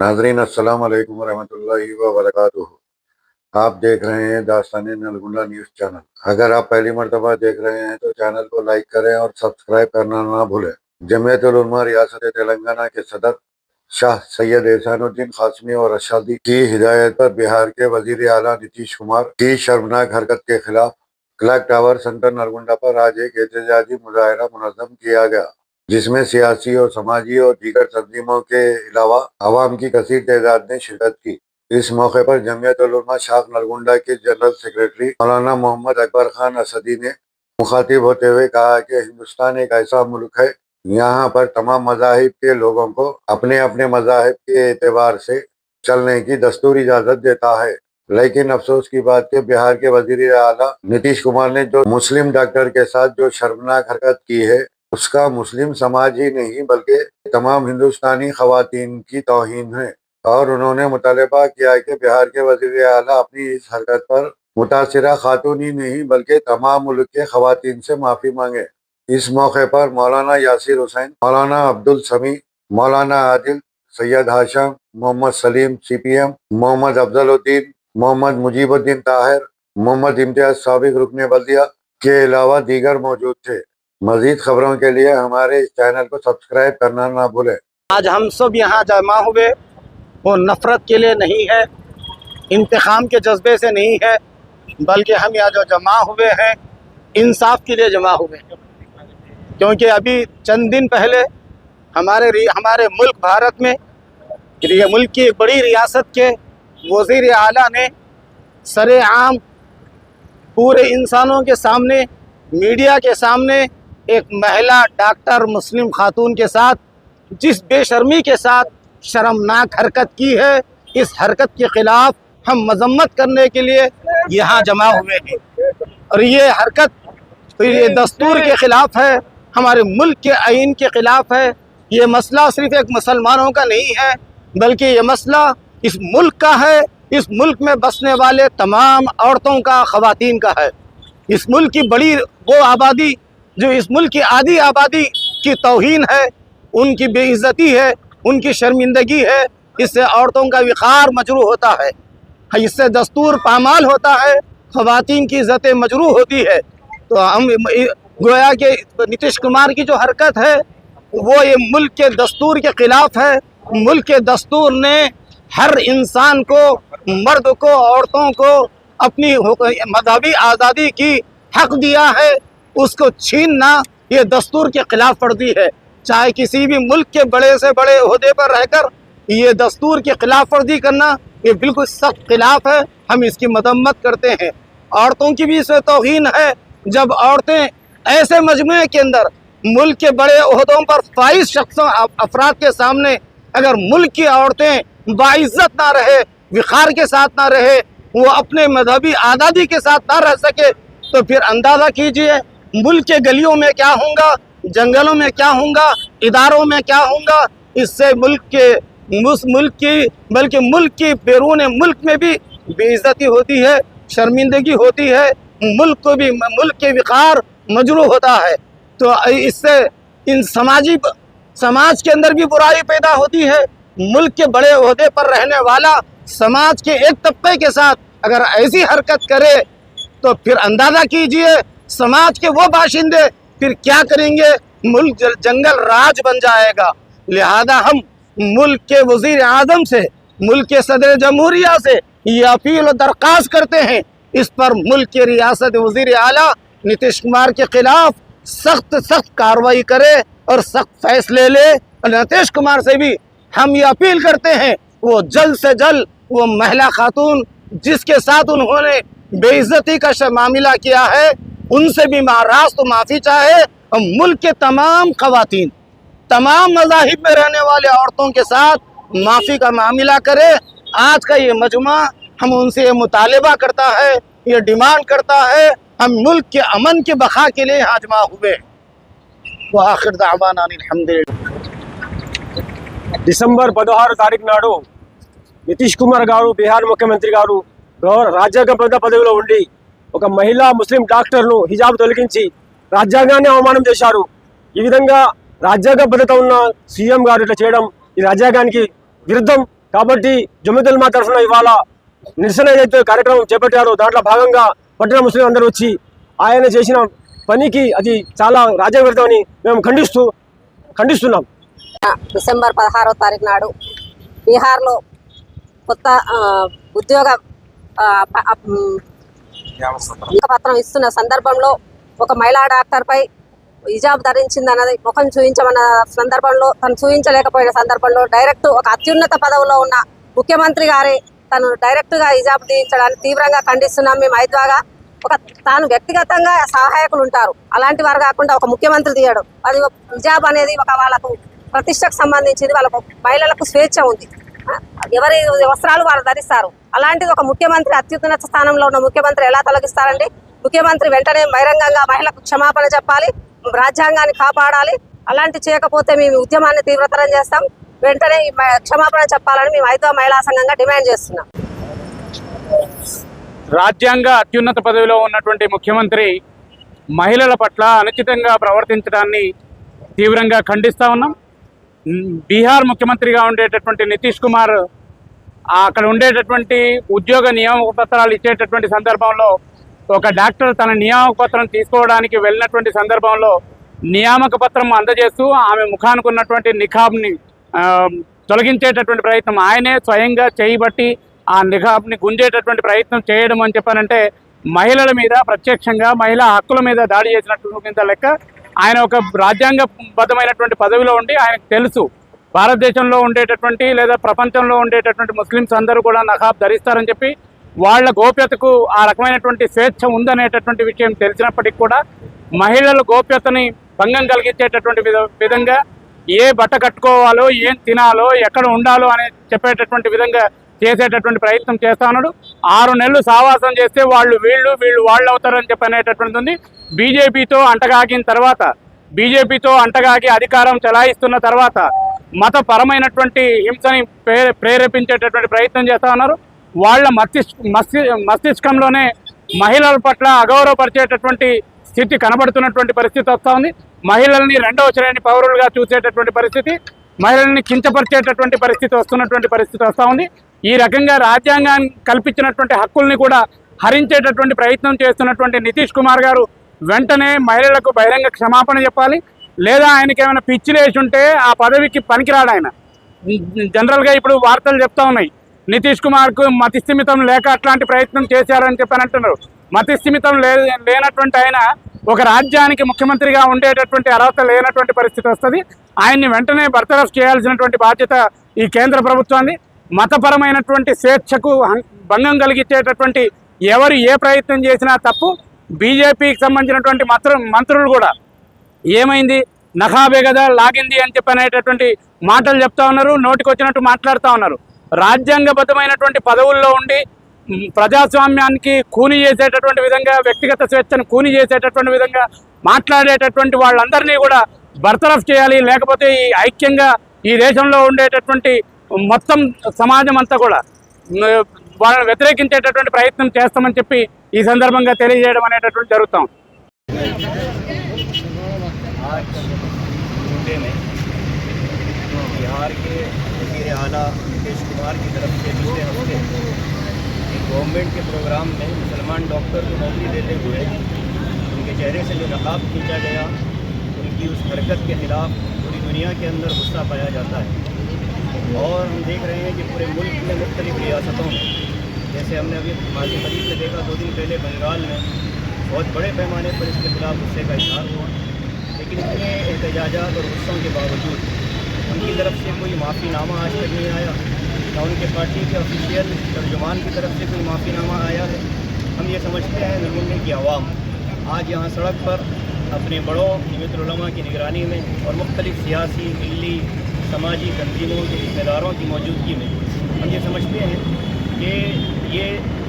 नाज़रीन अस्सलाम वालेकुम रहमतुल्लाहि व बरकातुहू। आप देख रहे हैं दास्ताने नलगुंडा न्यूज़ चैनल। अगर आप पहली मर्तबा देख रहे हैं तो चैनल को लाइक करें और सब्सक्राइब करना ना भूलें। जमीयतुल उलमा रियासत तेलंगाना के सदर शाह सैयद एहसानुद्दीन कासमी और अशादी की हिदायत पर बिहार के वजीर आला नीतीश कुमार की शर्मनाक हरकत के खिलाफ क्लॉक टावर सेंटर नलगुंडा पर आज एक एहतजाजी मुजाहरा मुनज़्ज़म किया गया, जिसमें सियासी और समाजी और दीगर तंजीमों के अलावा आवाम की कसीर तादाद ने शिरकत की। इस मौके पर जमीयतुल उलमा शाख नलगुंडा के जनरल सेक्रेटरी मौलाना मोहम्मद अकबर खान असदी ने मुखातिब होते हुए कहा कि हिंदुस्तान एक ऐसा मुल्क है, यहाँ पर तमाम मज़ाहिब के लोगों को अपने अपने मज़ाहिब के एतबार से चलने की दस्तूर इजाज़त देता है। लेकिन अफसोस की बात कि बिहार के वज़ीर आला नीतीश कुमार ने जो मुस्लिम डॉक्टर के साथ जो शर्मनाक हरकत की है, उसका मुस्लिम समाज ही नहीं बल्कि तमाम हिंदुस्तानी ख़वातीन की तौहीन है। और उन्होंने मुतालबा किया कि बिहार के वज़ीर आला अपनी इस हरकत पर मुतासिरा खातून ही नहीं बल्कि तमाम मुल्क के ख़वातीन से माफ़ी मांगे। इस मौके पर मौलाना यासिर हुसैन, मौलाना अब्दुल समी, मौलाना आदिल, सैयद हाशम, मोहम्मद सलीम CPM, मोहम्मद अफजलुद्दीन, मोहम्मद मुजीबुद्दीन ताहिर, मोहम्मद इम्तियाज साबिक रुकने बल्दिया के अलावा दीगर मौजूद थे। मजीद खबरों के लिए हमारे इस चैनल को सब्सक्राइब करना ना भूलें। आज हम सब यहाँ जमा हुए वो नफ़रत के लिए नहीं है, इंतकाम के जज्बे से नहीं है, बल्कि हम यहाँ जो जमा हुए हैं इंसाफ के लिए जमा हुए हैं। क्योंकि अभी चंद दिन पहले हमारे मुल्क भारत में मुल्क की एक बड़ी रियासत के वज़ीर आला ने सरेआम पूरे इंसानों के सामने, मीडिया के सामने एक महिला डॉक्टर मुस्लिम खातून के साथ जिस बेशर्मी के साथ शर्मनाक हरकत की है, इस हरकत के ख़िलाफ़ हम मजम्मत करने के लिए यहाँ जमा हुए हैं। और ये हरकत ये दस्तूर के ख़िलाफ़ है, हमारे मुल्क के आइन के ख़िलाफ़ है। ये मसला सिर्फ़ एक मुसलमानों का नहीं है, बल्कि ये मसला इस मुल्क का है, इस मुल्क में बसने वाले तमाम औरतों का, ख़वातीन का है। इस मुल्क की बड़ी वो आबादी जो इस मुल्क की आधी आबादी की तौहीन है, उनकी बेइज्जती है, उनकी शर्मिंदगी है। इससे औरतों का विकार मजरूह होता है, इससे दस्तूर पामाल होता है, ख़वातीन की इज़्ज़त मजरूह होती है। तो हम गोया कि नीतीश कुमार की जो हरकत है वो ये मुल्क के दस्तूर के ख़िलाफ़ है। मुल्क के दस्तूर ने हर इंसान को, मर्द को, औरतों को अपनी मजहबी आज़ादी की हक़ दिया है, उसको छीनना ये दस्तूर के ख़िलाफ़ वर्जी है। चाहे किसी भी मुल्क के बड़े से बड़े ओहदे पर रहकर ये दस्तूर की खिलाफ वर्जी करना ये बिल्कुल सख्त खिलाफ है, हम इसकी मजम्मत करते हैं। औरतों की भी इससे तौहीन है। जब औरतें ऐसे मजमुए के अंदर मुल्क के बड़े ओहदों पर फाइज शख्सों अफराद के सामने अगर मुल्क की औरतें बाइज्जत ना रहे, विखार के साथ ना रहे, वो अपने मजहबी आज़ादी के साथ ना रह सके, तो फिर अंदाज़ा कीजिए मुल्क के गलियों में क्या होगा, जंगलों में क्या होगा, इदारों में क्या होगा। इससे मुल्क की बल्कि मुल्क की बैरून मुल्क में भी बेइज्जती होती है, शर्मिंदगी होती है, मुल्क को भी, मुल्क के विकार मजरूह होता है। तो इससे इन समाज के अंदर भी बुराई पैदा होती है। मुल्क के बड़े ओहदे पर रहने वाला समाज के एक तबके के साथ अगर ऐसी हरकत करे तो फिर अंदाज़ा कीजिए समाज के वो बाशिंदे फिर क्या करेंगे। मुल्क जंगल राज बन जाएगा। लिहाजा हम मुल्क के वज़ीर आज़म से, मुल्क के सदर जमहूरिया से ये अपील और दरख्वास्त करते हैं, इस पर मुल्क के रियासत वज़ीर आला नीतीश कुमार के ख़िलाफ़ सख्त कार्रवाई करे और सख्त फैसले ले। और नीतीश कुमार से भी हम ये अपील करते हैं वो जल्द से जल्द वो महिला खातून जिसके साथ उन्होंने बेइज्जती का मामला किया है, उनसे भी महाराष्ट्र माफ़ी चाहे और मुल्क के तमाम ख़वातीन, तमाम मज़ाहिब में रहने वाले औरतों के साथ माफ़ी का मामला करे। आज का ये मजमा हम उनसे ये मुतालबा करता है, ये डिमांड करता है, हम मुल्क के अमन के बखा के लिए यहाँ जमा हुए। व आखिर दावाना अल्हम्दुलिल्लाह। డిసెంబర్ 16 తారీఖు నాడు నితీష్ కుమార్ గారు, బీహార్ ముఖ్యమంత్రి గారు రాజ్యాంగబద్ధ పదవిలో ఉండి ఒక మహిళా ముస్లిం డాక్టర్ను హిజాబ్ తొలగించి రాజ్యాంగాన్ని అవమానం చేశారు. ఈ విధంగా రాజ్యాంగబద్ధత ఉన్న సీఎం గారు ఇట్లా చేయడం ఈ రాజ్యాంగానికి విరుద్ధం. కాబట్టి జమియతుల్ ఉలమా తరఫున ఇవాళ నిరసన ఏదైతే కార్యక్రమం చేపట్టారో దాంట్లో భాగంగా పట్టణ ముస్లిం అందరూ వచ్చి ఆయన చేసిన పనికి అది చాలా రాజ్యాంగవిరుద్ధమని మేము ఖండిస్తున్నాం. డిసెంబర్ 16వ తారీఖు నాడు బీహార్లో కొత్త ఉద్యోగ పత్రం ఇస్తున్న సందర్భంలో ఒక మహిళా డాక్టర్పై హిజాబ్ ధరించిందన్నది ముఖం చూపించమన్న సందర్భంలో తను చూపించలేకపోయిన సందర్భంలో డైరెక్ట్ ఒక అత్యున్నత పదవిలో ఉన్న ముఖ్యమంత్రి గారే తను డైరెక్ట్గా హిజాబ్ దించడాన్ని తీవ్రంగా ఖండిస్తున్నాం. మేము ఐద్వాగా తాను వ్యక్తిగతంగా సహాయకులు ఉంటారు, అలాంటి వారు కాకుండా ఒక ముఖ్యమంత్రి తీయడం, అది హిజాబ్ అనేది ఒక వాళ్ళకు ప్రతిష్టకు సంబంధించింది, వాళ్ళకు మహిళలకు స్వేచ్ఛ ఉంది, ఎవరి వస్త్రాలు వారు ధరిస్తారు. అలాంటిది ఒక ముఖ్యమంత్రి అత్యున్నత స్థానంలో ఉన్న ముఖ్యమంత్రి ఎలా తొలగిస్తారండి? ముఖ్యమంత్రి వెంటనే బహిరంగంగా మహిళలకు క్షమాపణ చెప్పాలి, రాజ్యాంగాన్ని కాపాడాలి. అలాంటి చేయకపోతే మేము ఉద్యమాన్ని తీవ్రతరం చేస్తాం. వెంటనే క్షమాపణ చెప్పాలని మేము ఐదో మహిళా సంఘంగా డిమాండ్ చేస్తున్నాం. రాజ్యాంగ అత్యున్నత పదవిలో ఉన్నటువంటి ముఖ్యమంత్రి మహిళల పట్ల అనుచితంగా ప్రవర్తించడాన్ని తీవ్రంగా ఖండిస్తూ ఉన్నాం. బీహార్ ముఖ్యమంత్రిగా ఉండేటటువంటి నితీష్ కుమార్ అక్కడ ఉండేటటువంటి ఉద్యోగ నియామక పత్రాలు ఇచ్చేటటువంటి సందర్భంలో ఒక డాక్టర్ తన నియామక పత్రం తీసుకోవడానికి వెళ్ళినటువంటి సందర్భంలో నియామక పత్రం అందజేస్తూ ఆమె ముఖానికి ఉన్నటువంటి నిఖాబ్ని తొలగించేటటువంటి ప్రయత్నం ఆయనే స్వయంగా చేయబట్టి ఆ నిఘాబ్ని గుంజేటటువంటి ప్రయత్నం చేయడం అని చెప్పానంటే మహిళల మీద ప్రత్యక్షంగా మహిళా హక్కుల మీద దాడి చేసినట్టు కింద లెక్క. ఆయన ఒక రాజ్యాంగబద్ధమైనటువంటి పదవిలో ఉండి ఆయనకు తెలుసు భారతదేశంలో ఉండేటటువంటి లేదా ప్రపంచంలో ఉండేటటువంటి ముస్లిమ్స్ అందరూ కూడా నఖాబ్ ధరిస్తారని చెప్పి వాళ్ళ గోప్యతకు ఆ రకమైనటువంటి స్వేచ్ఛ ఉందనేటటువంటి విషయం తెలిసినప్పటికీ కూడా మహిళల గోప్యతని భంగం కలిగించేటటువంటి విధంగా ఏ బట్ట కట్టుకోవాలో, ఏం తినాలో, ఎక్కడ ఉండాలో అని చెప్పేటటువంటి విధంగా చేసేటటువంటి ప్రయత్నం చేస్తా ఉన్నాడు. 6 నెలలు సావాసం చేస్తే వాళ్ళు వాళ్ళు అవుతారని చెప్పనేటటువంటిది ఉంది. బీజేపీతో అంటగాగిన తర్వాత, బీజేపీతో అంటగాగి అధికారం చెలాయిస్తున్న తర్వాత మతపరమైనటువంటి హింసని ప్రేరేపించేటటువంటి ప్రయత్నం చేస్తా ఉన్నారు. వాళ్ళ మస్తిష్కంలోనే మహిళల పట్ల అగౌరవపరిచేటటువంటి స్థితి కనబడుతున్నటువంటి పరిస్థితి వస్తూ ఉంది. మహిళల్ని 2వ శ్రేణి పౌరులుగా చూసేటటువంటి పరిస్థితి, మహిళల్ని కించపరిచేటటువంటి పరిస్థితి వస్తూ ఉంది. ఈ రకంగా రాజ్యాంగాన్ని కల్పించినటువంటి హక్కుల్ని కూడా హరించేటటువంటి ప్రయత్నం చేస్తున్నటువంటి నితీష్ కుమార్ గారు వెంటనే మహిళలకు బహిరంగ క్షమాపణ చెప్పాలి. లేదా ఆయనకి ఏమైనా పిచ్చి లేచి ఉంటే ఆ పదవికి పనికిరాడు ఆయన. జనరల్గా ఇప్పుడు వార్తలు చెప్తా ఉన్నాయి, నితీష్ కుమార్కు మతిస్థిమితం లేక అట్లాంటి ప్రయత్నం చేశారని చెప్పని అంటున్నారు. మతిస్థిమితం లేనటువంటి ఆయన ఒక రాజ్యానికి ముఖ్యమంత్రిగా ఉండేటటువంటి అర్హత లేనటువంటి పరిస్థితి వస్తుంది. ఆయన్ని వెంటనే బర్తరఫ్ చేయాల్సినటువంటి బాధ్యత ఈ కేంద్ర ప్రభుత్వాన్ని. మతపరమైనటువంటి స్వేచ్ఛకు భంగం కలిగించేటటువంటి ఎవరు ఏ ప్రయత్నం చేసినా తప్పు. బీజేపీకి సంబంధించినటువంటి మంత్రులు కూడా ఏమైంది, నఖాబే కదా లాగింది అని చెప్పనేటటువంటి మాటలు చెప్తా ఉన్నారు, నోటికి వచ్చినట్టు మాట్లాడుతూ ఉన్నారు. రాజ్యాంగబద్ధమైనటువంటి పదవుల్లో ఉండి ప్రజాస్వామ్యానికి కూని చేసేటటువంటి విధంగా, వ్యక్తిగత స్వేచ్ఛను కూని చేసేటటువంటి విధంగా మాట్లాడేటటువంటి వాళ్ళందరినీ కూడా బర్తరఫ్ చేయాలి. లేకపోతే ఈ ఐక్యంగా ఈ దేశంలో ఉండేటటువంటి మొత్తం సమాజం అంతా కూడా వాళ్ళని వ్యతిరేకించేటటువంటి ప్రయత్నం చేస్తామని చెప్పి ఈ సందర్భంగా తెలియజేయడం అనేటటువంటి జరుగుతాం. बिहार के वज़ीर आला नितीश कुमार की तरफ से पिछले हफ्ते एक गवर्नमेंट के प्रोग्राम में मुसलमान डॉक्टर को नौकरी देते हुए उनके चेहरे से जो नकाब खींचा गया, उनकी उस हरकत के ख़िलाफ़ पूरी दुनिया के अंदर गुस्सा पाया जाता है। और हम देख रहे हैं कि पूरे मुल्क में मुख्तलिफ़ रियासतों में, जैसे हमने अभी माजी करीब में देखा 2 दिन पहले बंगाल में बहुत बड़े पैमाने पर इसके खिलाफ गुस्से का इजहार हुआ। लेकिन इतने एहतजाजात और गुस्सों के बावजूद उनकी तरफ से कोई माफ़ीनामा आज तक नहीं आया, ना उनके पार्टी के ऑफिशियल तर्जुमान की तरफ से कोई माफ़ीनामा आया है। हम ये समझते हैं नमूने की आवाम आज यहाँ सड़क पर अपने बड़ों जमीयतुल उलमा की निगरानी में और मुख्तलिफ़ सियासी, मिली, समाजी तंजीमों के जिम्मेदारों की मौजूदगी में हम ये समझते हैं कि ये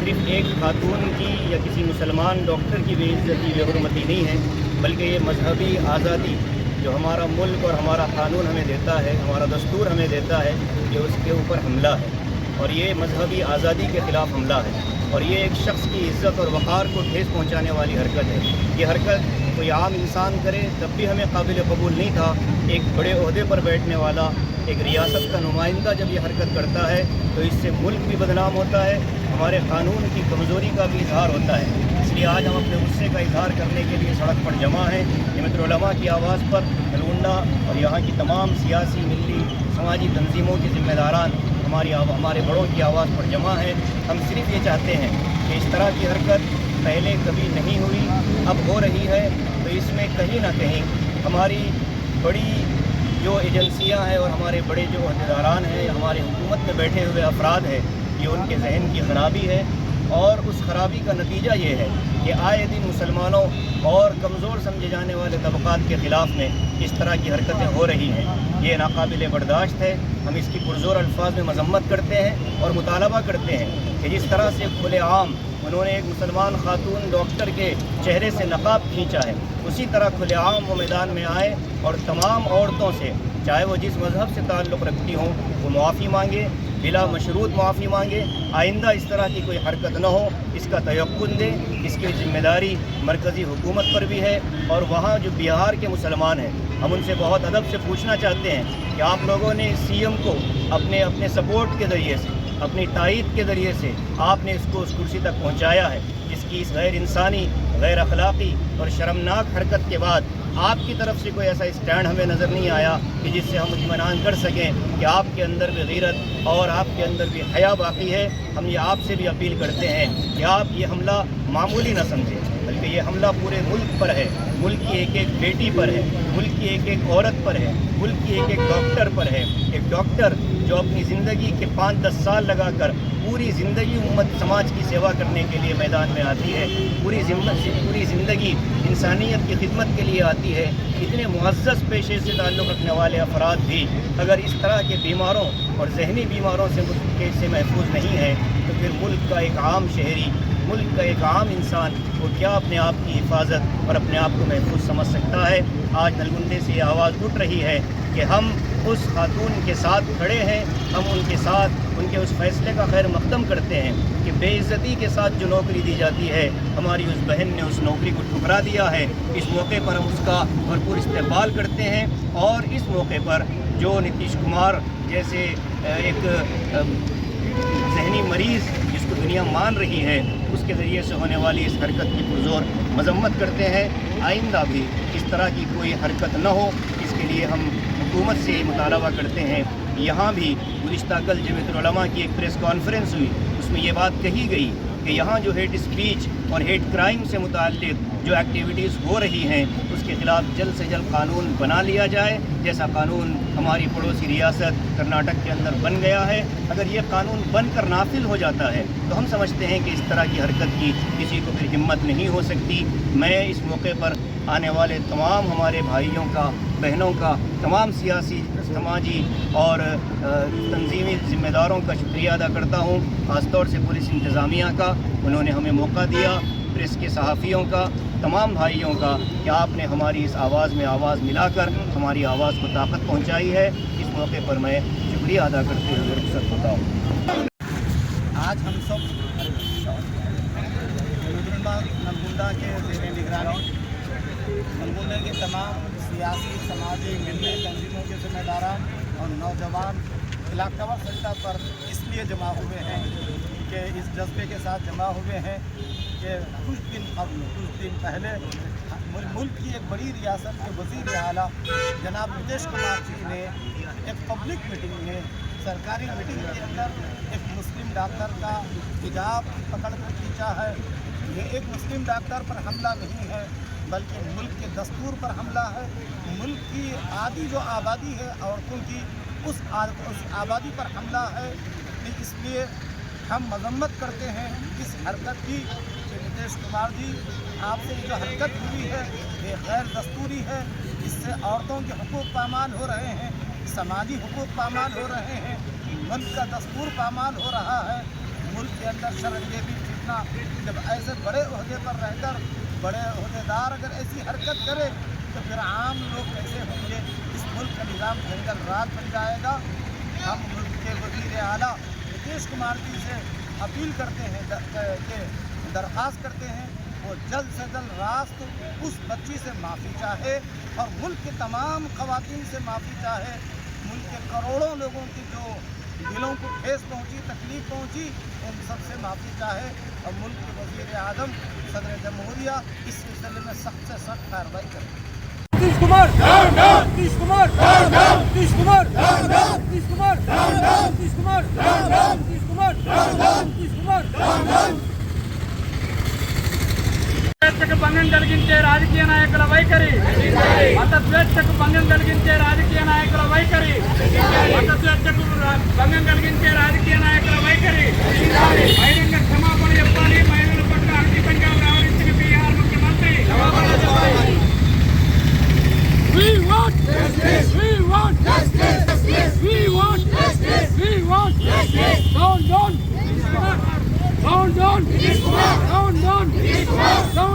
सिर्फ़ एक खातून की या किसी मुसलमान डॉक्टर की बेइज्जती, बेहुरमती नहीं है, बल्कि ये मजहबी आज़ादी जो हमारा मुल्क और हमारा कानून हमें देता है, हमारा दस्तूर हमें देता है, ये उसके ऊपर हमला है और ये मजहबी आज़ादी के ख़िलाफ़ हमला है। और ये एक शख्स की इज़्ज़त और वक़ार को ठेस पहुँचाने वाली हरकत है। ये हरकत कोई आम इंसान करे तब भी हमें काबिल कबूल नहीं था। एक बड़े ओहदे पर बैठने वाला, एक रियासत का नुमाइंदा जब ये हरकत करता है तो इससे मुल्क भी बदनाम होता है, हमारे कानून की कमज़ोरी का भी इजहार होता है। इसलिए आज हम अपने गुस्से का इजहार करने के लिए सड़क पर जमा हैं। जमात उलमा की आवाज़ पर नलगुंडा और यहाँ की तमाम सियासी, मिली, समाजी तंजीमों के ज़िम्मेदारान हमारे बड़ों की आवाज़ पर जमा है। हम सिर्फ ये चाहते हैं कि इस तरह की हरकत पहले कभी नहीं हुई, अब हो रही है, तो इसमें कहीं ना कहीं हमारी बड़ी जो एजेंसियां हैं और हमारे बड़े जो अहदेदारान हैं, हमारे हुकूमत में बैठे हुए अफराद हैं, ये उनके जहन की ख़राबी है। और उस ख़राबी का नतीजा ये है कि आए दिन मुसलमानों और कमज़ोर समझे जाने वाले तबक़ात के ख़िलाफ़ में इस तरह की हरकतें हो रही हैं। ये नाकाबिल बर्दाश्त है। हम इसकी पुरज़ोर अल्फाज में मज़म्मत करते हैं और मुतालबा करते हैं कि जिस तरह से खुलेआम उन्होंने एक मुसलमान खातून डॉक्टर के चेहरे से नकाब खींचा है, उसी तरह खुलेआम वो मैदान में आए और तमाम औरतों से, चाहे वो जिस मज़हब से ताल्लुक़ रखती हों, वो मुआफ़ी मांगे, बिला मशरूत मुआफ़ी मांगे, आइंदा इस तरह की कोई हरकत न हो, इसका तयक्कुन दे। इसकी ज़िम्मेदारी मरकज़ी हुकूमत पर भी है। और वहाँ जो बिहार के मुसलमान हैं, हम उनसे बहुत अदब से पूछना चाहते हैं कि आप लोगों ने सीएम को अपने सपोर्ट के ज़रिए से, अपनी तायीद के ज़रिए से आपने इसको उस कुर्सी तक पहुँचाया है, जिसकी इस गैर इंसानी, गैर अखलाक़ी और शर्मनाक हरकत के बाद आपकी तरफ से कोई ऐसा स्टैंड हमें नज़र नहीं आया कि जिससे हम इत्मीनान कर सकें कि आपके अंदर भी गीरत और आपके अंदर भी हया बाकी है। हम ये आपसे भी अपील करते हैं कि आप ये हमला मामूली न समझें, बल्कि ये हमला पूरे मुल्क पर है, मुल्क की एक एक बेटी पर है, मुल्क की एक एक औरत पर है, मुल्क की एक एक डॉक्टर पर है। एक डॉक्टर जो अपनी ज़िंदगी के 5-10 साल लगाकर पूरी ज़िंदगी उम्मत समाज की सेवा करने के लिए मैदान में आती है, पूरी ज़िंदगी इंसानियत की खिदमत के लिए आती है। इतने मुअज़्ज़ज़ पेशे से ताल्लुक़ रखने वाले अफराद भी अगर इस तरह के बीमारों और जहनी बीमारों से महफूज नहीं है, तो फिर मुल्क का एक आम शहरी, मुल्क का एक आम इंसान वो क्या अपने आप की हिफाजत और अपने आप को महफूज समझ सकता है। आज नलगुंडे से ये आवाज़ उठ रही है कि हम उस खातून के साथ खड़े हैं, हम उनके साथ उनके उस फैसले का खैर मक़दम करते हैं कि बेइज्जती के साथ जो नौकरी दी जाती है, हमारी उस बहन ने उस नौकरी को ठुकरा दिया है। इस मौके पर हम उसका भरपूर इस्तेमाल करते हैं। और इस मौके पर जो नीतीश कुमार जैसे एक जहनी मरीज़ जिसको दुनिया मान रही है, उसके ज़रिए से होने वाली इस हरकत की पुरज़ोर मज़म्मत करते हैं। आइंदा भी इस तरह की कोई हरकत न हो, इसके लिए हम हुकूमत से मुतालबा करते हैं। यहाँ भी गुज़िश्ता कल जमात उलमा की एक प्रेस कॉन्फ्रेंस हुई, उसमें ये बात कही गई कि यहाँ जो हेट स्पीच और हेट क्राइम से मुताल्लिक़ जो एक्टिविटीज़ हो रही हैं, उसके ख़िलाफ़ जल्द से जल्द कानून बना लिया जाए, जैसा कानून हमारी पड़ोसी रियासत कर्नाटक के अंदर बन गया है। अगर ये कानून बनकर नाफिल हो जाता है तो हम समझते हैं कि इस तरह की हरकत की किसी को फिर हिम्मत नहीं हो सकती। मैं इस मौके पर आने वाले तमाम हमारे भाइयों का, बहनों का, तमाम सियासी, समाजी और तंजीमी ज़िम्मेदारों का शुक्रिया अदा करता हूँ, ख़ास तौर से पुलिस इंतज़ामिया का, उन्होंने हमें मौका दिया, प्रेस के सहाफ़ियों का, तमाम भाइयों का, कि आपने हमारी इस आवाज़ में आवाज़ मिलाकर हमारी आवाज़ को ताकत पहुँचाई है। इस मौके पर मैं शुक्रिया अदा करते हुए रुखसत होता हूँ। आज हम सब नलगुंडा के ज़ेरे निगरानी नलगुंडे के तमाम सियासी, समाजी, मिलने तंजीमों के ज़िम्मेदारान और नौजवान इलाक़ कवर सेंटर पर इसलिए जमा हुए हैं कि इस जज्बे के साथ जमा हुए हैं कि कुछ दिन पहले मुल्क की एक बड़ी रियासत के वज़ीर आला जनाब नीतीश कुमार जी ने एक पब्लिक मीटिंग में, सरकारी मीटिंग के अंदर एक मुस्लिम डॉक्टर का हिजाब पकड़ कर खींचा है। ये एक मुस्लिम डॉक्टर पर हमला नहीं है, बल्कि मुल्क के दस्तूर पर हमला है। मुल्क की आधी जो आबादी है औरतों की, उस आबादी पर हमला है। इसलिए हम मजम्मत करते हैं इस हरकत की कि नीतीश कुमार जी, आपसे जो हरकत हुई है ये गैर दस्तूरी है। इससे औरतों के हुकूक पामाल हो रहे हैं, समाजी हुकूक पामाल हो रहे हैं, मुल्क का दस्तूर पामाल हो रहा है। मुल्क के अंदर शर्मगेबी फितना, जब ऐसे बड़े ओहदे पर रहकर बड़े ओहदेदार अगर ऐसी हरकत करे तो फिर आम लोग कैसे होंगे। इस मुल्क का निज़ाम जंगल राज बन जाएगा। हम मुल्क के वज़ीर आला नीतीश कुमार जी से अपील करते हैं कि दरख्वास्त करते हैं वो जल्द से जल्द रास्त उस बच्ची से माफ़ी चाहे और मुल्क के तमाम ख़वातीन से माफ़ी चाहे। मुल्क के करोड़ों लोगों की जो दिलों को ठेस पहुंची, तकलीफ पहुंची, उन सबसे माफ़ी चाहे और मुल्क के वज़ीर आज़म सदर जमहूरिया इस सिलसिले में सख्त से सख्त कार्रवाई करें। नीतीश कुमार नीतीश कुमार नीतीश कुमार नीतीश कुमार नीतीश कुमार नीतीश कुमार नीतीश कुमार స్వేచ్ఛకు భంగం కలిగించే రాజకీయ నాయకుల వైఖరి, మత స్వేచ్ఛకు భంగం కలిగించే రాజకీయ నాయకుల వైఖరి, మత స్వేచ్ఛకు భంగం కలిగించే రాజకీయ నాయకుల వైఖరి, బహిరంగ క్షమాపణ చెప్పాలి. మహిళల పట్ల అనుచితంగా వ్యవహరించిన బీహార్ ముఖ్యమంత్రి We want justice. We want justice. We want justice. We want justice. Down, down. Down, down. Down, down. Down, down.